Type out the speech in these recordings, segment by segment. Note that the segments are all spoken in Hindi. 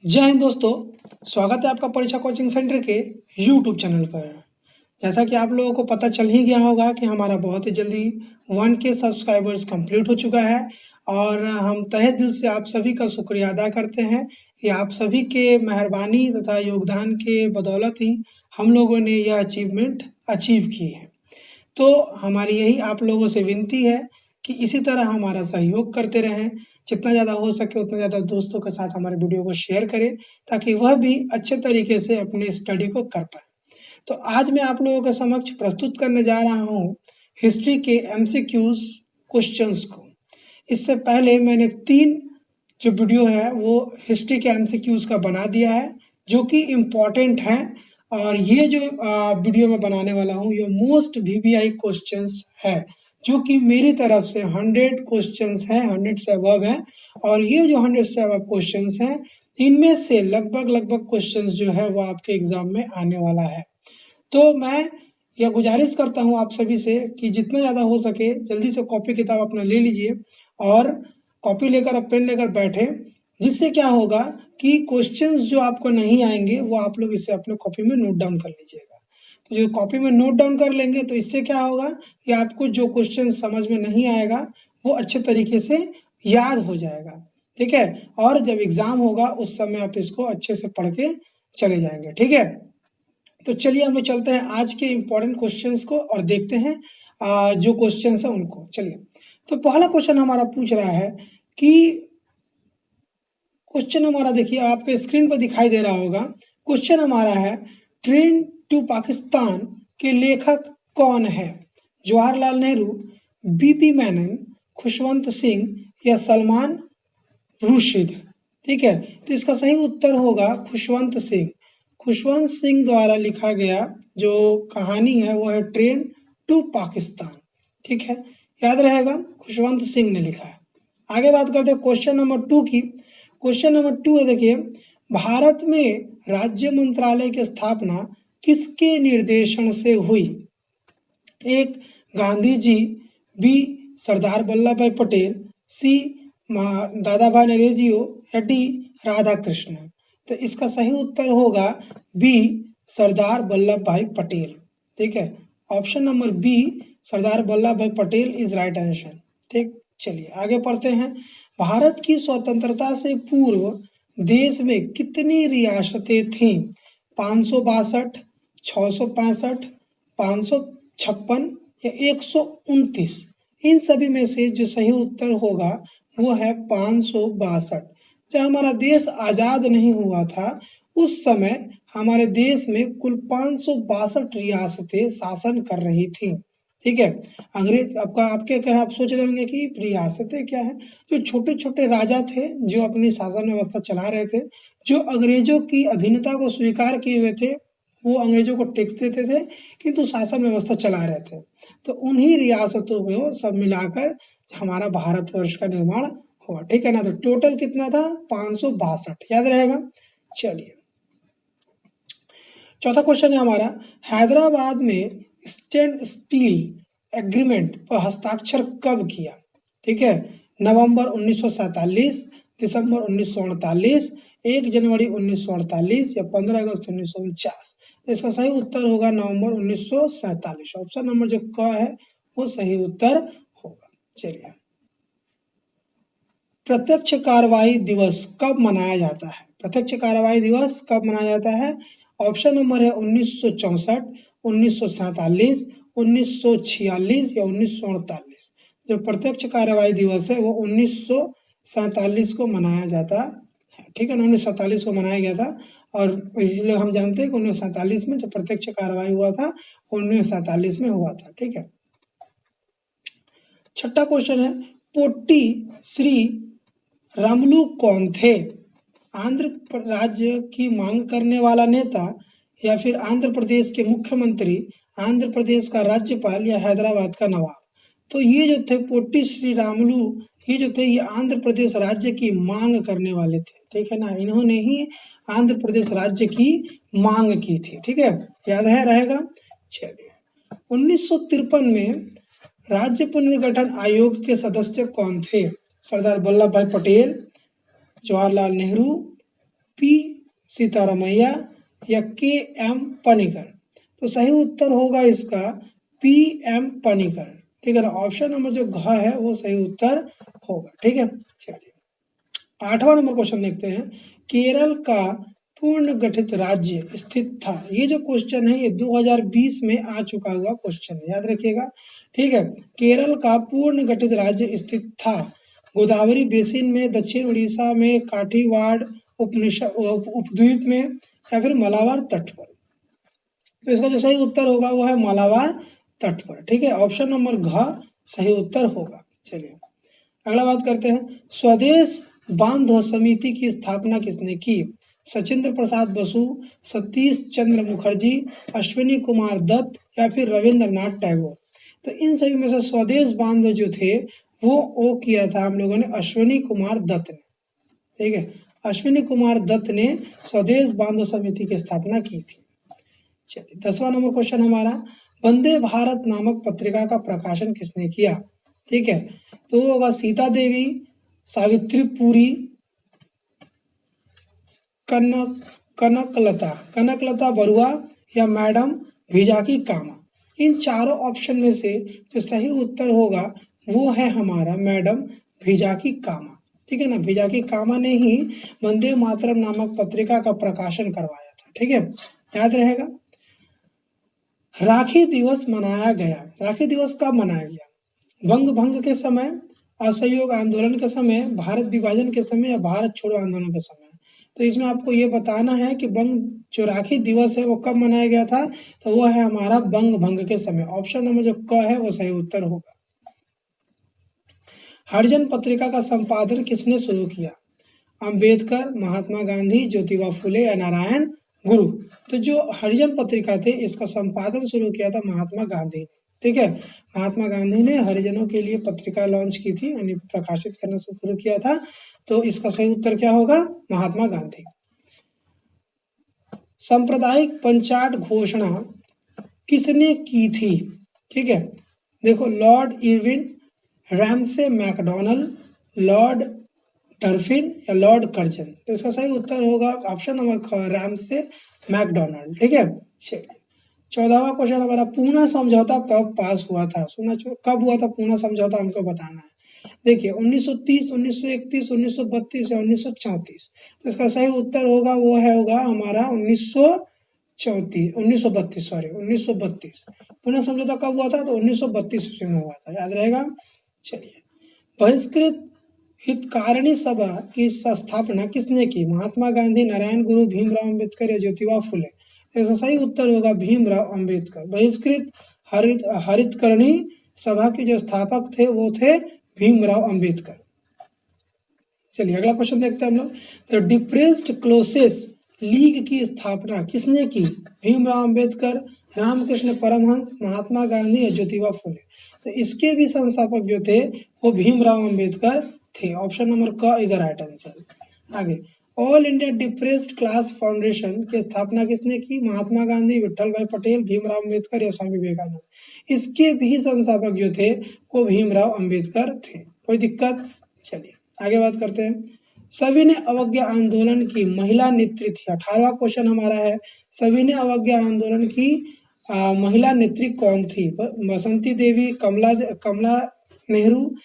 जय हिंद दोस्तों, स्वागत है आपका परीक्षा कोचिंग सेंटर के यूट्यूब चैनल पर। जैसा कि आप लोगों को पता चल ही गया होगा कि हमारा बहुत ही जल्दी 1K सब्सक्राइबर्स कंप्लीट हो चुका है और हम तहे दिल से आप सभी का शुक्रिया अदा करते हैं कि आप सभी के मेहरबानी तथा योगदान के बदौलत ही हम लोगों ने यह अचीवमेंट अचीव की है। तो हमारी यही आप लोगों से विनती है कि इसी तरह हमारा सहयोग करते रहें। जितना ज़्यादा हो सके उतना ज़्यादा दोस्तों के साथ हमारे वीडियो को शेयर करें ताकि वह भी अच्छे तरीके से अपनी स्टडी को कर पाए। तो आज मैं आप लोगों के समक्ष प्रस्तुत करने जा रहा हूँ हिस्ट्री के एमसीक्यूज क्वेश्चंस को। इससे पहले मैंने 3 जो वीडियो है वो हिस्ट्री के एमसीक्यूज का बना दिया है जो कि इम्पॉर्टेंट है, और ये जो वीडियो मैं बनाने वाला हूँ ये मोस्ट वीवीआई क्वेश्चंस है जो कि मेरी तरफ से 100 क्वेश्चंस हैं, 100 से अबव हैं। और ये जो 100 से अबव क्वेश्चंस हैं इनमें से लगभग क्वेश्चंस जो है वो आपके एग्जाम में आने वाला है। तो मैं यह गुजारिश करता हूँ आप सभी से कि जितना ज़्यादा हो सके जल्दी से कॉपी किताब अपना ले लीजिए और कॉपी लेकर और पेन लेकर बैठे, जिससे क्या होगा कि क्वेश्चंस जो आपको नहीं आएंगे वो आप लोग इसे अपने कॉपी में नोट डाउन कर लीजिएगा। तो जो कॉपी में नोट डाउन कर लेंगे तो इससे क्या होगा कि आपको जो क्वेश्चन समझ में नहीं आएगा वो अच्छे तरीके से याद हो जाएगा, ठीक है। और जब एग्जाम होगा उस समय आप इसको अच्छे से पढ़ के चले जाएंगे, ठीक है। तो चलिए हम लोग चलते हैं आज के इम्पोर्टेंट क्वेश्चंस को और देखते हैं जो क्वेश्चंस है उनको। चलिए, तो पहला क्वेश्चन हमारा पूछ रहा है कि क्वेश्चन हमारा देखिए आपके स्क्रीन पर दिखाई दे रहा होगा। क्वेश्चन हमारा है ट्रेन टू पाकिस्तान के लेखक कौन है? जवाहरलाल नेहरू, बीपी मेनन, खुशवंत सिंह या सलमान रुश्द, ठीक है। तो इसका सही उत्तर होगा खुशवंत सिंह। खुशवंत सिंह द्वारा लिखा गया जो कहानी है वो है ट्रेन टू पाकिस्तान, ठीक है, याद रहेगा, खुशवंत सिंह ने लिखा है। आगे बात करते हैं क्वेश्चन नंबर 2 की। क्वेश्चन नंबर 2 है, देखिए, भारत में राज्य मंत्रालय की स्थापना किसके निर्देशन से हुई? एक, गांधी जी, बी, सरदार वल्लभ भाई पटेल, सी, दादा भाई नौरोजी या डी, राधा कृष्ण। तो इसका सही उत्तर होगा बी, सरदार वल्लभ भाई पटेल, ठीक है। Option number B, Sardar Vallabh भाई पटेल इज राइट आंसर, ठीक। चलिए आगे पढ़ते हैं। भारत की स्वतंत्रता से पूर्व देश में कितनी रियासतें थीं? 562, 665, 556 या 129? इन सभी में से जो सही उत्तर होगा वो है 562। जब हमारा देश आज़ाद नहीं हुआ था उस समय हमारे देश में कुल 562 रियासतें शासन कर रही थी, ठीक है। अंग्रेज आपके क्या आप सोच रहे होंगे कि रियासतें क्या है? जो छोटे छोटे राजा थे जो अपनी शासन व्यवस्था चला रहे थे, जो अंग्रेजों की अधीनता को स्वीकार किए हुए थे, वो अंग्रेजों को टैक्स देते थे किंतु शासन व्यवस्था चला रहे थे। तो उन्हीं रियासतों को सब मिलाकर हमारा भारतवर्ष का निर्माण हुआ, ठीक है ना। तो टोटल कितना था? 562, याद रहेगा। चलिए, चौथा क्वेश्चन है हमारा, हैदराबाद में स्टैंड स्टील एग्रीमेंट पर हस्ताक्षर कब किया? ठीक है, नवंबर 1947, दिसंबर 1948, 1 जनवरी 1948 या 15 अगस्त 1949? तो इसका सही उत्तर होगा नवंबर 1947। ऑप्शन नंबर जो क है वो सही उत्तर होगा। चलिए, प्रत्यक्ष कार्रवाई दिवस कब मनाया जाता है? प्रत्यक्ष कार्रवाई दिवस कब मनाया जाता है? ऑप्शन नंबर है 1964, 1947, 1946 या 1948? जो प्रत्यक्ष कार्रवाई दिवस है वो 1947 को मनाया जाता है, ठीक है ना। 1947 को मनाया गया था और इसलिए हम जानते हैं कि 1947 में जो प्रत्यक्ष कार्रवाई हुआ था 1947 में हुआ था, ठीक है। छठा क्वेश्चन है, पोट्टी श्री रामुलु कौन थे? आंध्र राज्य की मांग करने वाला नेता या फिर आंध्र प्रदेश के मुख्यमंत्री, आंध्र प्रदेश का राज्यपाल या हैदराबाद का नवाब? तो ये जो थे पोट्टी श्री रामुलु, ये जो थे ये आंध्र प्रदेश राज्य की मांग करने वाले थे, ठीक है ना। इन्होंने ही आंध्र प्रदेश राज्य की मांग की थी, ठीक है, याद है रहेगा। चलिए, 1953 में राज्य पुनर्गठन आयोग के सदस्य कौन थे? सरदार वल्लभ भाई पटेल, जवाहरलाल नेहरू, पी सीतारामैया या के एम पनिकर? तो सही उत्तर होगा इसका पी एम पनिकर, ठीक है ना। ऑप्शन नंबर जो घ है वो सही उत्तर होगा, ठीक है। चलिए 8वां नंबर क्वेश्चन देखते हैं। केरल का पूर्ण गठित राज्य स्थित था। ये जो क्वेश्चन है ये 2020 में आ चुका हुआ क्वेश्चन है, याद रखिएगा, ठीक है। केरल का पूर्ण गठित राज्य स्थित था गोदावरी बेसिन में, दक्षिण उड़ीसा में, काठीवाड़ उपद्वीप में या फिर मालाबार तट पर? तो इसका जो सही उत्तर होगा वो है मालाबार तट पर, ठीक है। ऑप्शन नंबर घ सही उत्तर होगा। चलिए अगला बात करते हैं। स्वदेश बांधो समिति की स्थापना किसने की? सचिंद्र प्रसाद बसु, सतीश चंद्र मुखर्जी, अश्विनी कुमार दत्त या फिर रविंद्रनाथ टैगोर? तो इन सभी में से स्वदेश बांधो जो थे वो किया था हम लोगों ने अश्विनी कुमार दत्त ने, ठीक है। अश्विनी कुमार दत्त ने स्वदेश बांधो समिति की स्थापना की थी। चलिए 10वां नंबर क्वेश्चन हमारा, वंदे भारत नामक पत्रिका का प्रकाशन किसने किया? ठीक है, तो वो होगा सीता देवी, सावित्री पुरी, कनकलता बरुआ या मैडम भिजाकी कामा? इन चारों ऑप्शन में से जो सही उत्तर होगा वो है हमारा मैडम भिजाकी कामा, ठीक है ना। भिजाकी कामा ने ही वंदे मातरम नामक पत्रिका का प्रकाशन करवाया था, ठीक है, याद रहेगा। राखी दिवस मनाया गया, राखी दिवस कब मनाया गया? बंग भंग के समय, असहयोग आंदोलन के समय, भारत विभाजन के समय या भारत छोड़ो आंदोलन के समय? तो इसमें आपको ये बताना है कि बंग जो राखी दिवस है वो कब मनाया गया था, तो वो है हमारा बंग भंग के समय। ऑप्शन नंबर जो क है वो सही उत्तर होगा। हरिजन पत्रिका का संपादन किसने शुरू किया? अंबेडकर, महात्मा गांधी, ज्योतिबा फुले या नारायण गुरु? तो जो हरिजन पत्रिका थे इसका संपादन शुरू किया था महात्मा गांधी ने, ठीक है। महात्मा गांधी ने हरिजनों के लिए पत्रिका लॉन्च की थी, यानी प्रकाशित करना शुरू किया था, तो इसका सही उत्तर क्या होगा? महात्मा गांधी। सांप्रदायिक पंचाट घोषणा किसने की थी? ठीक है, देखो, Lord Irwin, Ramsay MacDonald, Lord Dufferin या लॉर्ड कर्जन? तो इसका सही उत्तर होगा ऑप्शन नंबर ख, रैमसे मैकडॉनल्ड, ठीक है। चलिए 14वां क्वेश्चन हमारा, पूना समझौता कब पास हुआ था? कब हुआ था पूना समझौता, हमको बताना है। देखिए 1930, 1931, 1932 या 1934? तो इसका सही उत्तर होगा वो होगा हमारा 1932। पूना समझौता कब हुआ था? तो 1932 ईस्वी में हुआ था, याद रहेगा। चलिए, बहिष्कृत हितकारिणी सभा की स्थापना किसने की? महात्मा गांधी, नारायण गुरु, भीमराव अंबेडकर या ज्योतिबा फुले? इसका सही उत्तर होगा भीमराव अंबेडकर। बहिष्कृत हरितकरणी सभा के जो स्थापक थे वो थे भीमराव अंबेडकर। चलिए अगला क्वेश्चन देखते हैं हम लोग। तो डिप्रेस्ड क्लोसेस लीग की स्थापना किसने की? भीमराव अंबेडकर, रामकृष्ण परमहंस, महात्मा गांधी या ज्योतिबा फुले? तो इसके भी संस्थापक जो थे वो भीमराव अंबेडकर थे। ऑप्शन नंबर क इज द राइट आंसर। आगे, all India depressed class foundation की स्थापना किसने की? महात्मा गांधी, विठल भाई पटेल, भीमराव अंबेडकर या स्वामी विवेकानंद? इसके भी संस्थापक जो थे वो भीमराव अंबेडकर थे। कोई दिक्कत? चलिए आगे बात करते हैं। सविनय अवज्ञा आंदोलन की महिला नेत्री थी। 18वां क्वेश्चन हमारा है, सविनय अवज्ञा आंदोलन की महिला नेत्री कौन थी? बसंती देवी, कमला नेहरू,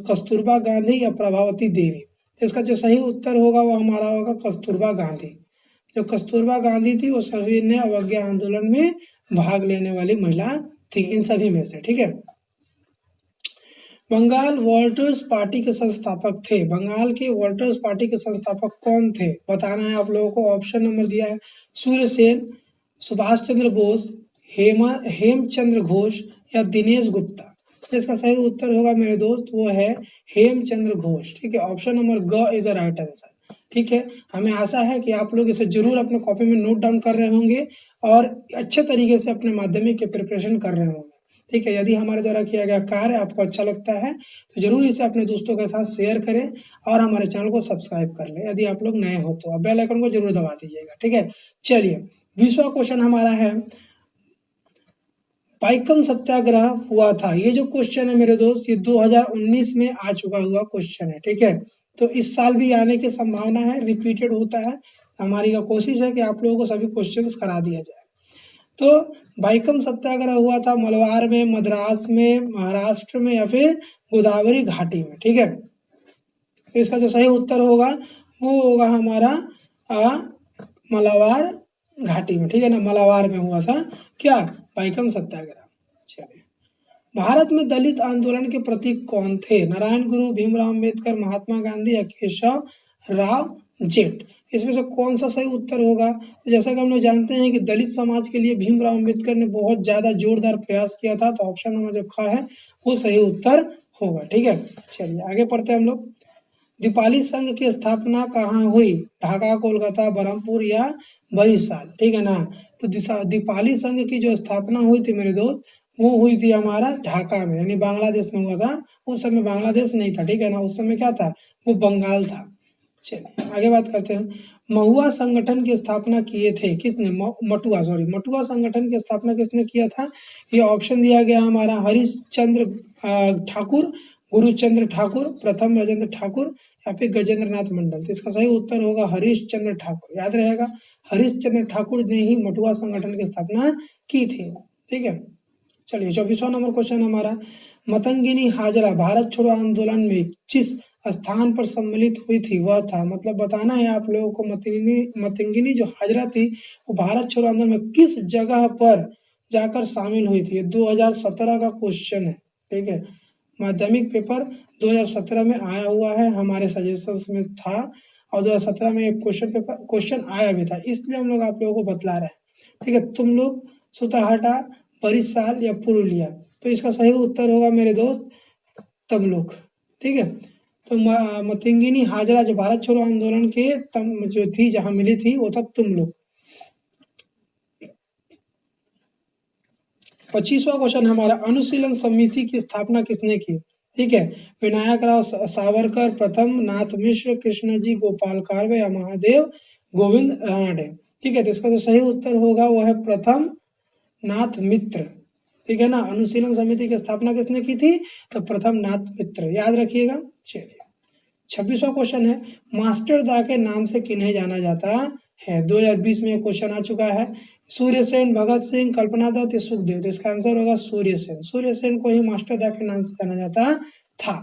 कस्तूरबा गांधी या प्रभावती देवी? इसका जो सही उत्तर होगा वो हमारा होगा कस्तूरबा गांधी। जो कस्तूरबा गांधी थी वो सविनय अवज्ञा आंदोलन में भाग लेने वाली महिला थी, इन सभी में से, ठीक है। बंगाल वॉल्टर्स पार्टी के संस्थापक थे। बंगाल के वॉल्टर्स पार्टी के संस्थापक कौन थे? बताना है आप लोगों को। ऑप्शन नंबर दिया है, सूर्य सेन, सुभाष चंद्र बोस, हेमचंद्र घोष या दिनेश गुप्ता? इसका सही उत्तर होगा मेरे दोस्त वो है हेमचंद्र घोष, ठीक है। ऑप्शन नंबर ग इज द राइट आंसर, ठीक है। हमें आशा है कि आप लोग इसे जरूर अपने कॉपी में नोट डाउन कर रहे होंगे और अच्छे तरीके से अपने माध्यमिक के प्रिपरेशन कर रहे होंगे, ठीक है। यदि हमारे द्वारा किया गया कार्य आपको अच्छा लगता है तो जरूर इसे अपने दोस्तों के साथ शेयर करें और हमारे चैनल को सब्सक्राइब कर लें यदि आप लोग नए हो तो। बेल आइकन को जरूर दबा दीजिएगा, ठीक है। चलिए 20वां क्वेश्चन हमारा है, पाइकम सत्याग्रह हुआ था। ये जो क्वेश्चन है मेरे दोस्त ये 2019 में आ चुका हुआ क्वेश्चन है, ठीक है। तो इस साल भी आने की संभावना है, रिपीटेड होता है हमारी कोशिश है कि आप लोगों को सभी क्वेश्चंस करा दिया जाए। तो भाइकम सत्याग्रह हुआ था मलबार में, मद्रास में, महाराष्ट्र में या फिर गोदावरी घाटी में, ठीक है। तो इसका जो सही उत्तर होगा वो होगा हमारा मलाबार घाटी में, ठीक है ना, मलाबार में हुआ था क्या, भाइकम सत्याग्रह। चलिए, भारत में दलित आंदोलन के प्रतीक कौन थे? नारायण गुरु, भीमराव अंबेडकर, महात्मा गांधी या केशव राव जेठ? इसमें से कौन सा सही उत्तर होगा? तो जैसा कि हम लोग जानते हैं कि दलित समाज के लिए भीमराव अंबेडकर ने बहुत ज्यादा जोरदार प्रयास किया था, तो ऑप्शन नंबर जो ख है वो सही उत्तर होगा, ठीक है। चलिए आगे पढ़ते हैं हम लोग। दीपाली संघ की स्थापना कहाँ हुई? ढाका, कोलकाता, बरहमपुर या बरिशाल, ठीक है ना। तो दीपाली संघ की जो स्थापना हुई थी मेरे दोस्त, वो हुई थी हमारा ढाका में, यानी बांग्लादेश में हुआ था। उस समय बांग्लादेश नहीं था, ठीक है ना, उस समय क्या था, वो बंगाल था। चलिए आगे बात करते हैं। महुआ संगठन की स्थापना किए थे किसने? मटुआ संगठन की स्थापना किसने किया था? ये ऑप्शन दिया गया हमारा हरिश्चंद्र ठाकुर, गुरुचंद्र ठाकुर, प्रथम राजेंद्र ठाकुर या फिर गजेंद्र नाथ मंडल। तो इसका सही उत्तर होगा हरिश्चंद्र ठाकुर, याद रहेगा, हरिश्चंद्र ठाकुर ने ही मटुआ संगठन की स्थापना की थी, ठीक है। चलिए 24वां नंबर क्वेश्चन हमारा, मतंगिनी हाजरा भारत छोड़ो आंदोलन में जिस स्थान पर सम्मिलित हुई थी वह था, मतलब बताना है आप लोगों को, मतंगिनी जो हाजरा थी वो भारत छोड़ो आंदोलन में किस जगह पर जाकर शामिल हुई थी। 2017 का क्वेश्चन है, ठीक है, माध्यमिक पेपर 2017 में आया हुआ है, हमारे सजेशंस में था, और 2017 में क्वेश्चन आया भी था, इसलिए हम लोग आप लोगों को बतला रहे हैं, ठीक है। तुम लोग सुताहाटा, बरिशाल या पुरुलिया? तो इसका सही उत्तर होगा मेरे दोस्त तमलुक, ठीक है। तो मतंगिनी हाजरा जो भारत छोड़ो आंदोलन के जो थी जहां मिली थी वो था तुमलुक। 25वां क्वेश्चन हमारा, अनुशीलन समिति की स्थापना किसने की? ठीक है, विनायक राव सावरकर, प्रथम नाथ मिश्र, कृष्णजी गोपाल कार्वे या महादेव गोविंद रानडे? ठीक है, तो इसका जो सही उत्तर होगा वो है प्रथम नाथ मित्र, ठीक है ना। अनुशीलन समिति की स्थापना किसने की थी? तो प्रथम नाथ मित्र, याद रखिएगा। चलिए 26वां क्वेश्चन है, मास्टर दा के नाम से किन्हें जाना जाता है? 2020 में क्वेश्चन आ चुका है। सूर्यसेन, भगत सिंह, कल्पना दत्त, सुखदेव? तो इसका आंसर होगा सूर्यसेन। सूर्यसेन को ही मास्टर दा के नाम से जाना जाता था।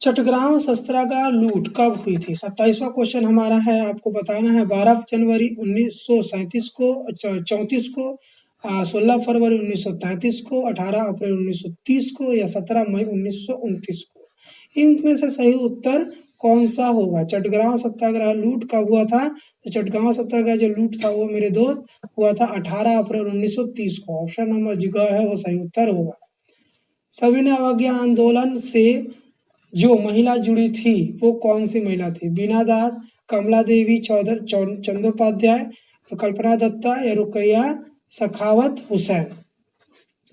चटगांव शस्त्रागार लूट कब हुई थी? 27वां क्वेश्चन हमारा है, आपको बताना है 12 जनवरी 1937 को, 34 को, 16 फरवरी 1933 को, 18 अप्रैल 1930 को या 17 मई 1929 को? इनमें से सही उत्तर कौन सा होगा? चटगांव सत्याग्रह लूट कब हुआ था? तो चटगांव सत्याग्रह जो लूट था वो मेरे दोस्त हुआ था 18 अप्रैल 1930 को। ऑप्शन नंबर जो है वो सही उत्तर होगा। सविनय अवज्ञा आंदोलन से जो महिला जुड़ी थी वो कौन सी महिला थी? बीना दास, कमला देवी चंदोपाध्याय, कल्पना दत्ता या रुकैया सखावत हुसैन?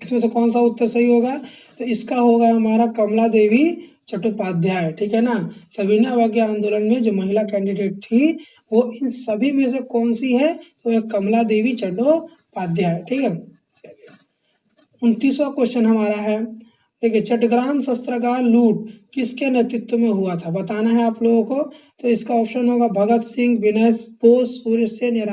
इसमें से कौन सा उत्तर सही होगा? तो इसका होगा हमारा कमला देवी चट्टोपाध्याय, ठीक है ना। सविनय अवज्ञा आंदोलन में जो महिला कैंडिडेट थी वो इन सभी में से कौन सी है? तो एक कमला देवी चट्टोपाध्याय, ठीक है। 29वां क्वेश्चन हमारा है, देखिए, चटग्राम शस्त्रागार लूट किसके नेतृत्व में हुआ था? बताना है आप लोगों को। तो इसका ऑप्शन होगा भगत सिंह, विनय बोस, सूर्यसेन या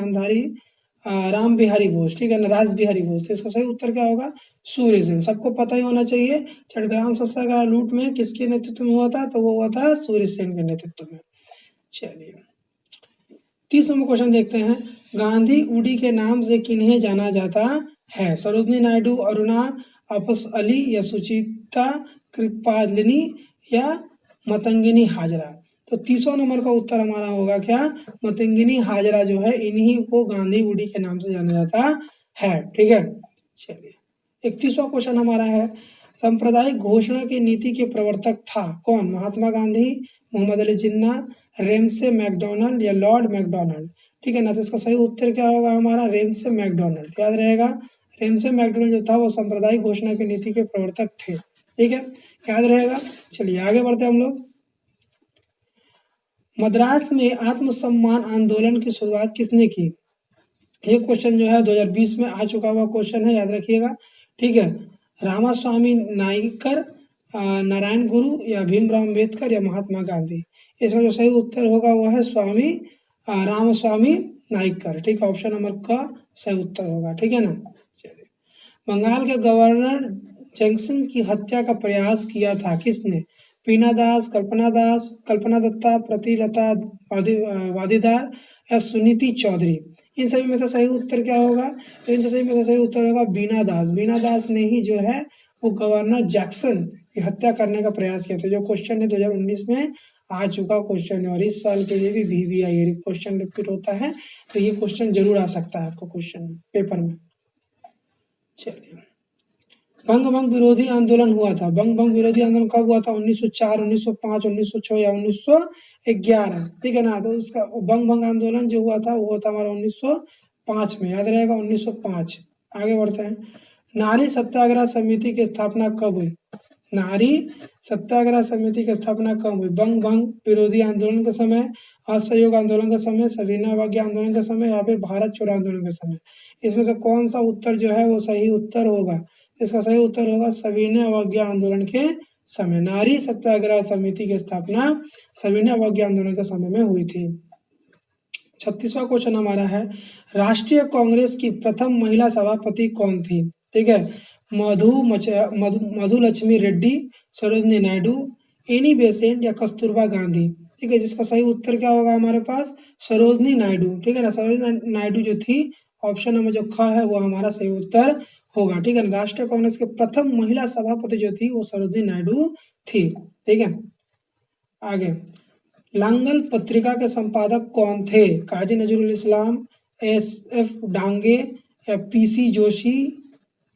राम बिहारी बोस, ठीक है ना, राज बिहारी बोस? तो इसका सही उत्तर क्या होगा? सूर्यसेन। सबको पता ही होना चाहिए चटग्राम शस्त्रागार लूट में किसके नेतृत्व में हुआ था, तो वो हुआ था सूर्यसेन के नेतृत्व में। चलिए 30 नंबर क्वेश्चन देखते हैं, गांधी उडी के नाम से किन्हें जाना जाता है? सरोजनी नायडू, अरुणा आपस अली या सुचिता कृपालिनी या मतंगिनी हाजरा? तो 30वां नंबर का उत्तर हमारा होगा क्या? मतंगिनी हाजरा जो है इन्हीं को गांधी उडी के नाम से जाना जाता है, ठीक है। चलिए 31वां क्वेश्चन हमारा है, सांप्रदायिक घोषणा की नीति के प्रवर्तक था कौन? महात्मा गांधी, मोहम्मद अली जिन्ना, रेमसे मैकडोनल्ड या लॉर्ड मैकडोनल्ड? ठीक है ना, तो इसका सही उत्तर क्या होगा हमारा? रेमसे मैकडोनल्ड, याद रहेगा। रेमसे मैकडोनल्ड जो था वो सांप्रदायिक घोषणा की नीति के प्रवर्तक थे, ठीक है, याद रहेगा। चलिए आगे बढ़ते हम लोग। मद्रास में आत्मसम्मान आंदोलन की शुरुआत किसने की? ये क्वेश्चन जो है 2020 में आ चुका हुआ क्वेश्चन है, याद रखिएगा, ठीक है। रामास्वामी नाइकर, नारायण गुरु या भीमराव अंबेडकर या महात्मा गांधी? इसका जो सही उत्तर होगा वो है स्वामी रामस्वामी नाइकर। ठीक है, ऑप्शन नंबर क सही उत्तर होगा। ठीक है ना। चलिए, बंगाल के गवर्नर जंक्शन की हत्या का प्रयास किया था किसने? पीना दास, कल्पना दत्ता, प्रतिलता वादीदार या सुनीति चौधरी। इन सभी में से सही उत्तर क्या होगा? तो इन सभी में से सही उत्तर होगा बीना दास। बीना दास ने ही जो है वो गवर्नर जैक्सन की हत्या करने का प्रयास किया था। जो क्वेश्चन है 2019 में आ चुका क्वेश्चन है और इस साल के लिए भी VVI क्वेश्चन रिपीट होता है, तो ये क्वेश्चन जरूर आ सकता है आपको क्वेश्चन पेपर में। चलिए, बंग विरोधी आंदोलन हुआ था। बंग विरोधी आंदोलन कब हुआ था? 1904, 1905, 1906 या 1911। ठीक है ना। तो उसका बंग आंदोलन जो हुआ था वो हुआ था हमारा 1905 में, याद रहेगा 1905। आगे बढ़ते हैं। नारी सत्याग्रह समिति की स्थापना कब हुई? नारी सत्याग्रह समिति की स्थापना कब हुई? बंग विरोधी आंदोलन के समय, असहयोग आंदोलन के समय, सविनय अवज्ञा आंदोलन के समय या फिर भारत छोड़ो आंदोलन के समय। इसमें से कौन सा उत्तर जो है वो सही उत्तर होगा? इसका सही उत्तर होगा सविनय अवज्ञा आंदोलन के समय। नारी सत्याग्रह समिति की स्थापना सविनय अवज्ञा आंदोलन के समय में हुई थी। 36वां क्वेश्चन हमारा है, राष्ट्रीय कांग्रेस की प्रथम महिला सभापति कौन थी? ठीक है, मधुलक्ष्मी रेड्डी, सरोजनी नायडू, एनी बेसेंट या कस्तूरबा गांधी। ठीक है, जिसका सही उत्तर क्या होगा हमारे पास? सरोजनी नायडू। ठीक है ना, सरोजनी नायडू जो थी, ऑप्शन नंबर जो ख है वो हमारा सही उत्तर होगा। ठीक है ना। राष्ट्रीय कांग्रेस के प्रथम महिला सभापति जो थी वो सरोजनी नायडू थी। ठीक है, आगे, लांगल पत्रिका के संपादक कौन थे? काजी नजरुल इस्लाम, SF डांगे या PC Joshi,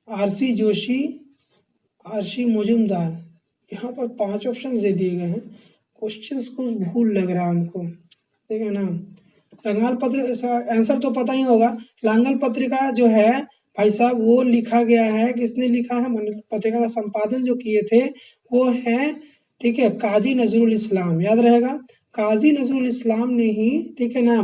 RC Joshi, RC Majumdar. यहाँ पर 5 ऑप्शन दे दिए गए हैं। क्वेश्चंस कुछ भूल लग रहा है हमको। ठीक है ना। लांगल पत्रिका आंसर तो पता ही होगा। लांगल पत्रिका जो है भाई साहब वो लिखा गया है, किसने लिखा है? पत्रिका का संपादन जो किए थे वो है, ठीक है, काजी नजरुल इस्लाम। याद रहेगा, काजी नजरुल इस्लाम ने ही, ठीक है ना,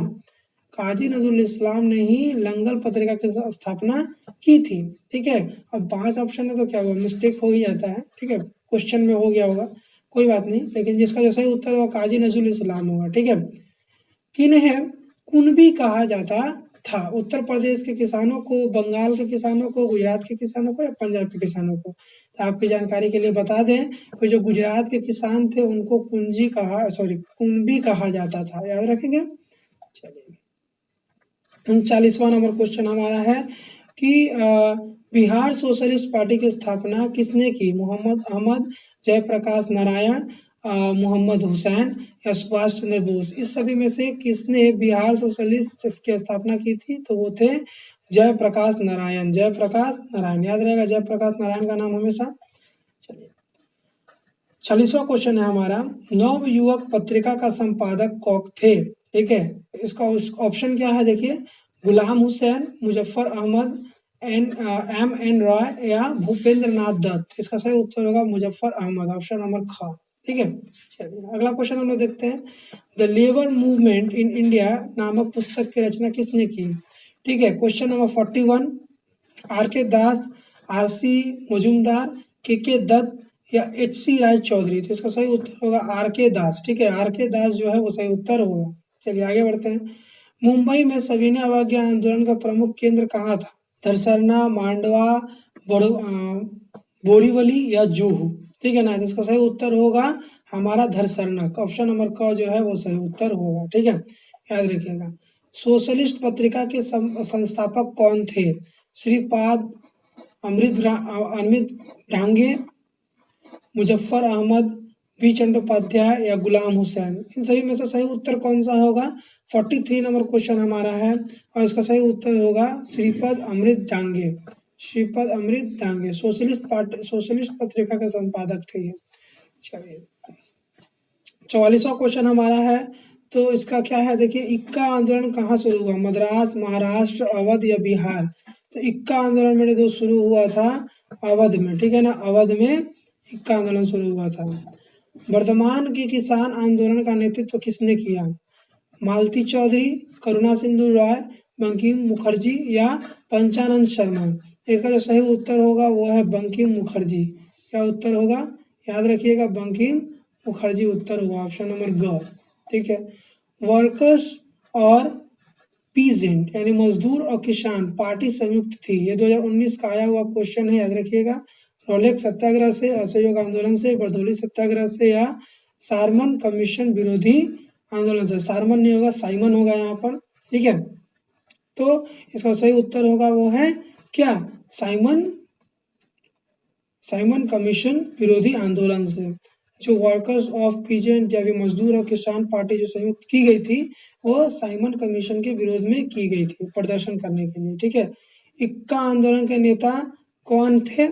काजी नजरुल इस्लाम ने ही लांगल पत्रिका की स्थापना की थी। ठीक है, अब 5 ऑप्शन है तो क्या हुआ, मिस्टेक हो ही जाता है। ठीक है, क्वेश्चन में हो गया होगा, कोई बात नहीं, लेकिन जिसका जो सही उत्तर होगा काजी नजरुल इस्लाम होगा। ठीक है, किन्हें कुनबी कहा जाता था? उत्तर प्रदेश के किसानों को, बंगाल के किसानों को, गुजरात के किसानों को या पंजाब के किसानों को? तो आपकी जानकारी के लिए बता दें कि जो गुजरात के किसान थे उनको कुनबी कहा जाता था। याद रखेंगे। चलिए, 39वां नंबर क्वेश्चन हमारा है कि बिहार सोशलिस्ट पार्टी की स्थापना किसने की? मोहम्मद अहमद, जयप्रकाश नारायण, मोहम्मद हुसैन या सुभाष चंद्र बोस। इस सभी में से किसने बिहार सोशलिस्ट की स्थापना की थी? तो वो थे जयप्रकाश नारायण। जयप्रकाश नारायण, याद रहेगा जयप्रकाश नारायण का नाम हमेशा। चलिए, 40वां क्वेश्चन है हमारा, नव युवक पत्रिका का संपादक कौन थे? ठीक है, इसका ऑप्शन क्या है देखिए, गुलाम हुसैन, मुजफ्फर अहमद, M.N. रॉय या भूपेंद्र नाथ दत्त। इसका सही उत्तर होगा मुजफ्फर अहमद, ऑप्शन नंबर ख। ठीक है, चलिए अगला क्वेश्चन हम लोग देखते हैं। The labour movement in India नामक पुस्तक की रचना किसने की? ठीक है, क्वेश्चन नंबर 41, R.K. दास, RC मजुमदार, K.K. दत्त या H.C. राय चौधरी। तो इसका सही उत्तर होगा R.K. दास। ठीक है, R.K. दास जो है वो सही उत्तर होगा। चलिए आगे बढ़ते हैं। मुंबई में सविनय अवज्ञा आंदोलन का प्रमुख केंद्र कहाँ था? धरसरना, मांडवा, बोरीवली या जुहू। ठीक है ना, तो इसका सही उत्तर होगा हमारा धरसरना, ऑप्शन नंबर क जो है वो सही उत्तर होगा। ठीक है, याद रखिएगा। सोशलिस्ट पत्रिका के संस्थापक कौन थे? श्रीपाद अमृत डांगे, मुजफ्फर अहमद, बी चट्टोपाध्याय या गुलाम हुसैन। इन सभी में से सही उत्तर कौन सा होगा? 43 नंबर क्वेश्चन हमारा है और इसका सही उत्तर होगा श्रीपद अमृत डांगे। श्रीपद अमृत डांगे सोशलिस्ट पत्रिका के संपादक थे ये। चलिए, 44वां क्वेश्चन हमारा है, तो इसका क्या है देखिए, इक्का आंदोलन कहाँ शुरू हुआ? मद्रास, महाराष्ट्र, अवध या बिहार। तो इक्का आंदोलन मेरे दोस्त शुरू हुआ था अवध में। ठीक है ना, अवध में इक्का आंदोलन शुरू हुआ था। वर्धमान के किसान आंदोलन का नेतृत्व किसने किया? मालती चौधरी, करुणा सिंधु रॉय, बंकिम मुखर्जी या पंचानंद शर्मा। इसका जो सही उत्तर होगा वो है बंकिम मुखर्जी। क्या उत्तर होगा? याद रखिएगा, बंकिम मुखर्जी उत्तर होगा, ऑप्शन नंबर ग। ठीक है। वर्कर्स और पीजेंट यानी मजदूर और किसान पार्टी संयुक्त थी, ये 2019 का आया हुआ क्वेश्चन है, याद रखिएगा। रोलेक्स सत्याग्रह से, असहयोग आंदोलन से, बरदौली सत्याग्रह से, या सारमन कमीशन विरोधी आंदोलन से। सारमन नहीं होगा, साइमन होगा यहाँ पर, ठीक है। तो इसका सही उत्तर होगा वो है क्या, साइमन कमीशन विरोधी आंदोलन से। जो वर्कर्स ऑफ पीजेंट या फिर मजदूर और किसान पार्टी जो संयुक्त की गई थी वो साइमन कमीशन के विरोध में की गई थी, प्रदर्शन करने के लिए, ठीक है। इक्का आंदोलन के नेता कौन थे?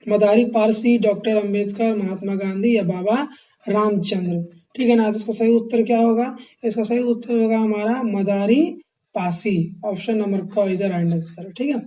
मदारी पारसी, डॉक्टर अंबेडकर, महात्मा गांधी या बाबा रामचंद्र, ठीक है ना। तो इसका सही उत्तर क्या होगा? इसका सही उत्तर होगा हमारा मदारी पासी, ऑप्शन नंबर क इज द राइट आंसर, ठीक है।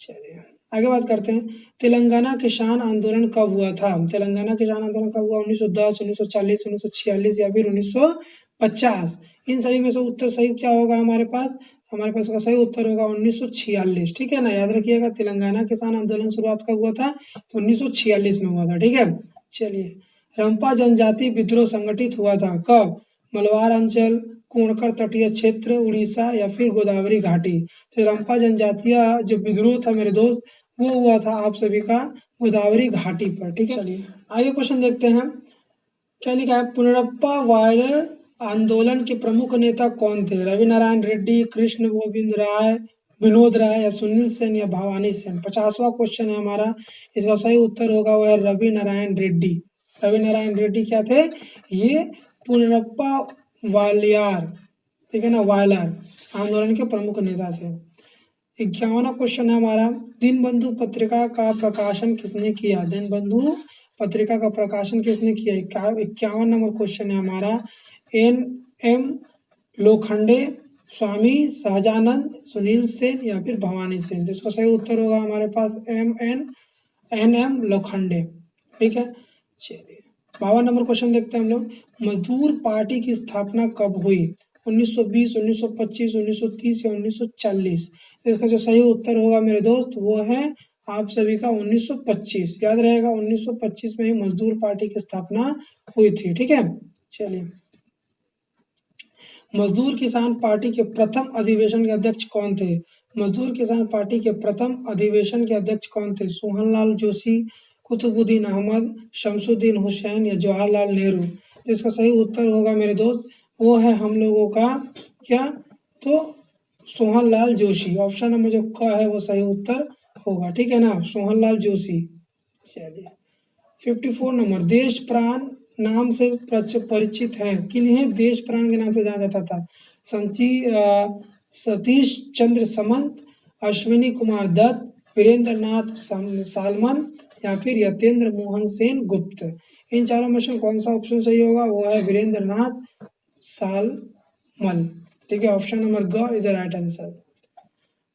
चलिए आगे बात करते हैं, तेलंगाना किसान आंदोलन कब हुआ था? तेलंगाना किसान आंदोलन कब हुआ? 1910, 1940, 1946 या फिर 1950? इन सभी में से उत्तर सही क्या होगा हमारे पास? हमारे पास का सही उत्तर होगा 1946, ठीक है ना। याद रखिएगा तेलंगाना किसान आंदोलन शुरुआत कब हुआ था? तो 1946 में हुआ था, ठीक है। चलिए, रंपा जनजाति विद्रोह संगठित हुआ था कब? मलवार अंचल, कोणकर तटीय क्षेत्र, उड़ीसा या फिर गोदावरी घाटी? तो रंपा जनजातीय जो विद्रोह था मेरे दोस्त वो हुआ था आप सभी का गोदावरी घाटी पर, ठीक है। चलिए आगे क्वेश्चन देखते हैं, क्या लिखा है? पुनरप्पा वायरर आंदोलन के प्रमुख नेता कौन थे? रवि नारायण रेड्डी, कृष्ण गोविंद राय, विनोद राय या सुनील सेन या भवानी सेन? 50वां क्वेश्चन है हमारा, इसका सही उत्तर होगा वह रवि नारायण रेड्डी। रवि नारायण रेड्डी क्या थे? ये पुनरप्पा वालियार, ठीक है ना, वायलार आंदोलन के प्रमुख नेता थे। 51वां क्वेश्चन है हमारा, दीनबंधु पत्रिका का प्रकाशन किसने किया? दीनबंधु पत्रिका का प्रकाशन किसने किया? 51 नंबर क्वेश्चन है हमारा, NM लोखंडे, स्वामी सहजानंद, सुनील सेन या फिर भवानी सेन? तो इसका सही उत्तर होगा हमारे पास NM लोखंडे, ठीक है। चलिए 52 नंबर क्वेश्चन देखते हैं हम लोग, मजदूर पार्टी की स्थापना कब हुई? 1920, 1925, 1930 या 1940? तो इसका जो सही उत्तर होगा मेरे दोस्त वो है आप सभी का 1925, याद रहेगा 1925 में ही मजदूर पार्टी की स्थापना हुई थी, ठीक है। चलिए, मजदूर किसान पार्टी के प्रथम अधिवेशन के अध्यक्ष कौन थे? मजदूर किसान पार्टी के प्रथम अधिवेशन के अध्यक्ष कौन थे? सोहनलाल जोशी, कुतुबुद्दीन अहमद, शमसुद्दीन हुसैन या जवाहरलाल नेहरू? तो इसका सही उत्तर होगा मेरे दोस्त वो है हम लोगों का क्या, तो सोहनलाल जोशी, ऑप्शन नंबर जो क है वो सही उत्तर होगा, ठीक है ना, सोहनलाल जोशी। चलिए 54 नंबर, देश प्राण नाम से परिचित है, किन्हें देश प्राण के नाम से जाना जाता था? सतीश चंद्र समंत, अश्विनी कुमार दत्त, वीरेंद्र नाथ सालमन या फिर यतेंद्र मोहन सेन गुप्त? इन चारों में से कौन सा ऑप्शन सही होगा? वो है वीरेंद्र नाथ सालमन, ठीक है, ऑप्शन नंबर ग इज द राइट आंसर।